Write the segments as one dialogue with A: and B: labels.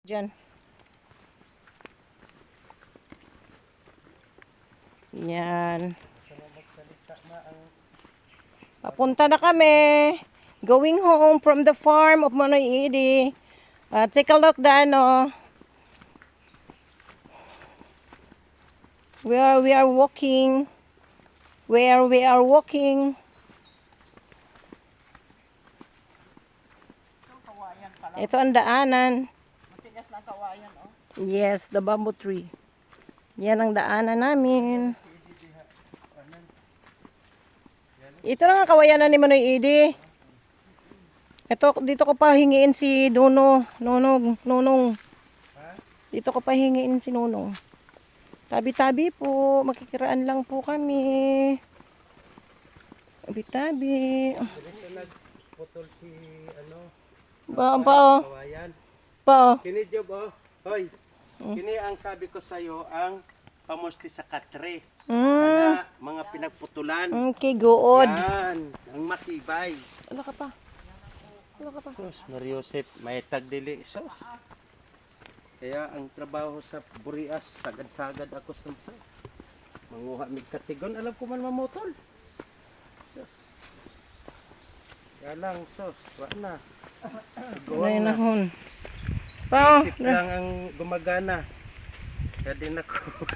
A: Diyan. Yan. Papunta na kami. Going home from the farm of Manoy Idi. Take a look down, where we are walking. Where we are walking. Ito ang daanan.
B: Matigas na kawayan, oh.
A: Yes, the bamboo tree. Yan ang daanan namin. Ito na nga kawayanan ni Manoy Idi. Ito, dito ko pa hingiin si Nunong. Dito ko pa hingiin si Nunong. Tabi-tabi po, makikiraan lang po kami. Tabi-tabi.
C: Putol si
A: Pa.
C: kawayan.
A: Pa.
C: Kini job hoy. Kini ang sabi ko sa iyo ang pamusti sa katre. Kana mga pinagputulan.
A: Okay, good.
C: Yan, ang matibay.
A: Ala ka pa.
C: Sus, Mariosep, may tagdili sus. Kaya ang trabaho sa Burias, sagad-sagad ako sa manguha mig katigon, alam ko man mamutol. Sus. Kaya lang, sus, wala na.
A: Nay nahon. Pa.
C: Isip lang ang gumagana. Kaya din ako.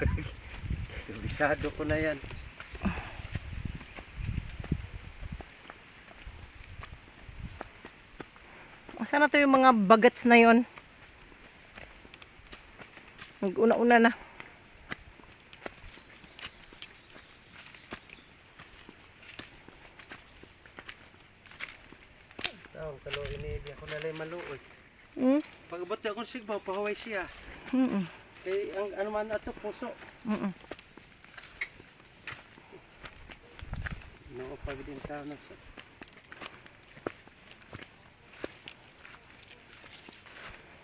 C: Bisado ko na yan.
A: Asa na to yung mga bagats na yon? Nag-una-una na.
C: Tawang kalo ini ako nalay maluoy. Pagabot ako sigbaw pahaway siya. Kay ang ano man ato puso. No pag din ta na sa.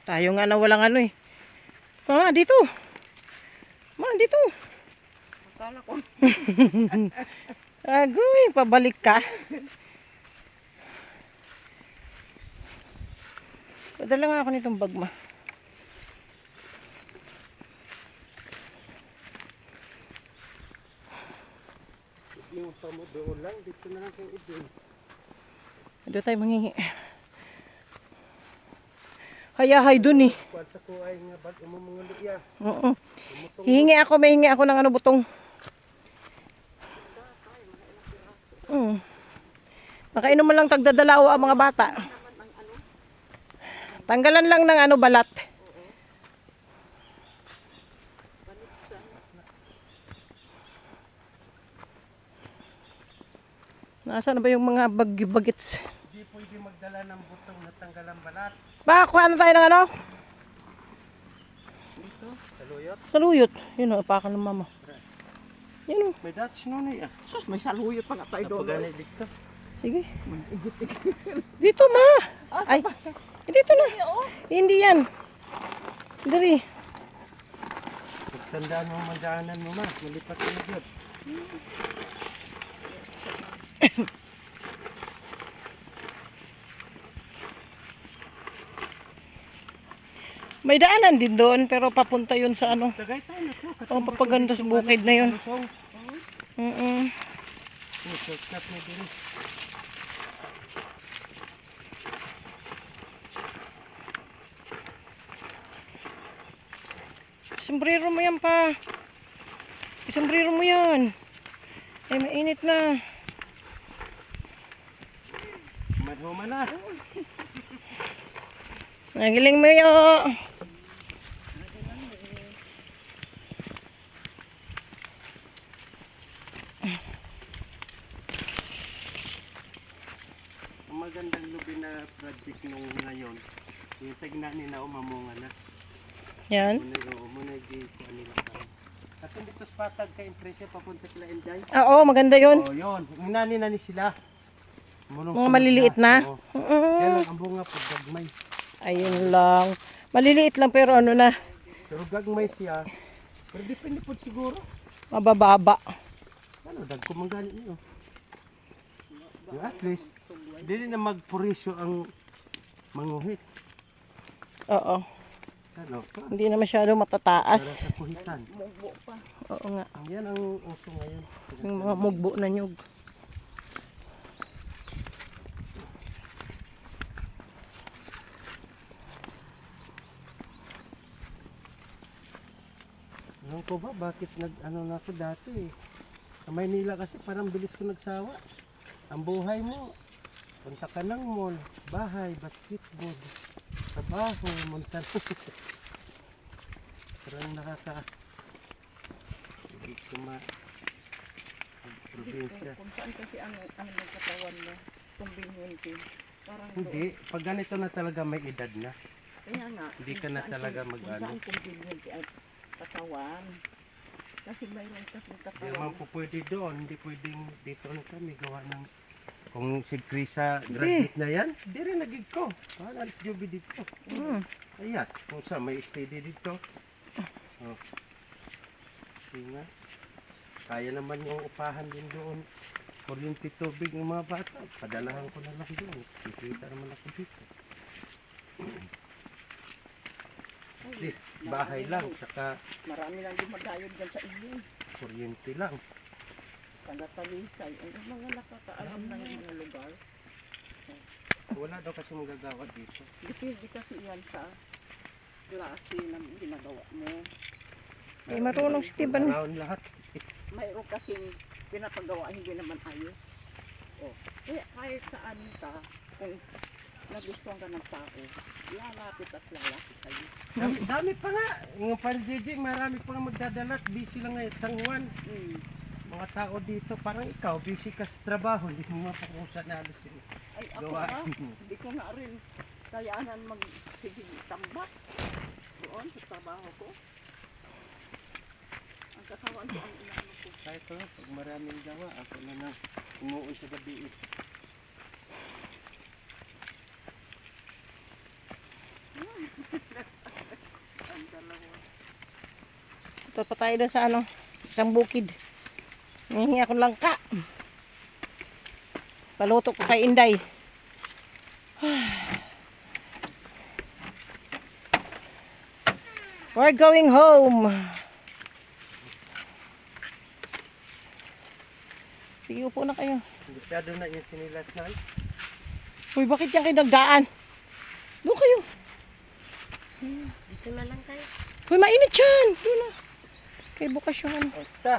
A: Tayo nga na walang ano eh. Dito. Dito.
B: Akala ko.
A: Agoy, pabalik ka. Padala nga ako nitong bag ma.
C: Yung pamudo lang dito na lang kay idin.
A: Dito tayo manghingi. Hayahay dun eh.
C: Kuan sa kuay nga bag mo mga luya.
A: Oo. May hingi ako ng ano butong. Makainom mo lang tagdadalawa ang mga bata. Tanggalan lang ng ano balat. Nasaan na ba yung mga bagits?
C: Hindi pwede magdala ng butong na tanggalan balat.
A: Kuha na tayo ng ano?
C: Dito, saluyot.
A: Saluyot. Yun o, apakan ng mama. Yun o.
C: May Dutch noon eh.
B: Sus, may saluyot pa nga tayo doon.
C: Pagani dito.
A: Sige. Dito ma. Ay, dito na. Hindi yan. Dari.
C: Pagtandaan mo mandaanan mo ma. Malipat ka na dyan.
A: May daanan din doon, pero papunta yun sa ano.
C: Tagay tayo na to.
A: O, papaganda sa bukid na yun.
C: Shortcut na din.
A: Sombrero mo yan pa. Sombrero mo yan. Ay, mainit na.
C: Madhuma na.
A: Nagiling mo yun.
C: Ang magandang lubi na project nung ngayon. Yung tagna ni na umamunga na.
A: Yan.
C: Muna i-kuha nila ka. At dito sa patag ka impresya papunta sila Inday.
A: Oo, maganda yun.
C: Oh, yun. Inani na ni sila.
A: Mga maliliit na.
C: Kaya lang ang bunga pag gagmay.
A: Ayun lang. Maliliit lang pero ano na.
C: Pero gagmay siya. Pero depende po siguro.
A: Mabababa.
C: Ano, dagkumanggali niyo. At least, hindi na magpurisyo ang manguhit.
A: Oo.
C: Ano?
A: Hindi na masyado
C: Para
A: matataas.
C: sa kuhitan.
B: Mugbo pa.
A: Oo nga.
C: Yan ang uso ngayon.
A: Yung mga mugbo na nyug.
C: Alam ko ba, bakit ano na ako dati eh. Sa Maynila kasi parang bilis ko nagsawa. Ang buhay mo, punta ka ng mall, bahay, basketball, trabaho, montan. Parang hindi ko probinsya.
B: Kung saan kasi ang katawan mo, conveniente. Parang
C: Hindi, pag ganito na talaga may edad na.
B: Kaya nga.
C: Hindi ka na talaga mag-ano.
B: Kung saan conveniente ang katawan. Kasi mayroon kasi
C: Hindi
B: katawan.
C: naman po pwede doon, hindi pwedeng dito na kami gawa ng kung si Krisa graduate na yan, di rin nagig ko. Alis Joby dito.
A: Hmm.
C: Ayat, kung sa may steady dito. Oh. Sige nga. Kaya naman yung upahan din doon. Kuryente tubig ng mga bata. Padalahan ko na lang doon. Kikita naman ako dito. At least, bahay lang. Saka
B: Marami lang dumadayod dyan sa iyo.
C: kuryente lang.
B: Taga-talisay. Ang mga nakakaalam ng mga lugar.
C: Wala daw kasi magagawa dito.
B: Depende kasi yan sa klase ng ginagawa mo.
A: Ay, marunong si Tiban.
C: Around lahat.
B: Mayroon kasing pinapagawa hindi naman ayos. Oh. Kaya kahit saan ka, kung nagustuhan ka ng tao, lalapit at lalapit kayo.
C: Dami pa nga. Yung pan-JJ, marami pa nga magdadalat. Busy lang ngayon. Sangwan. Mga tao dito, parang ikaw, busy ka sa trabaho. Hindi mo mapakusa na alos yun.
B: Ay ako
C: Gawa.
B: nga, hindi ko nga rin kayaanan tambak doon sa trabaho ko. Ang katawan ko ang inaano ko.
C: Kahit ko, pag maraming gawa, ako na na umuwi sa gabi.
B: Ang dalawa.
A: Ito pa tayo doon sa ano, isang bukid. Nangihingi ako lang ka. Paluto ko kay Inday. We're going home. Sige, upo na kayo.
C: Masyado na yung sinilas na.
A: Uy, bakit yan kayo nagdaan? Doon kayo.
B: Dito na lang tayo.
A: Uy, mainit yan. Doon na. Kay bukas yung ano.
C: Basta.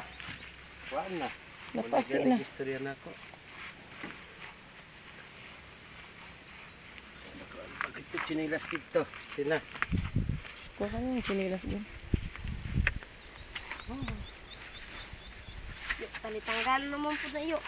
C: Wala na.
A: Napasi
C: Wala
A: na.
C: ganang istorya na ako. Bakit ito sinilas dito? Tina.
A: Kuha ka na yung sinilas doon.
D: Talitanggal naman po na iyo.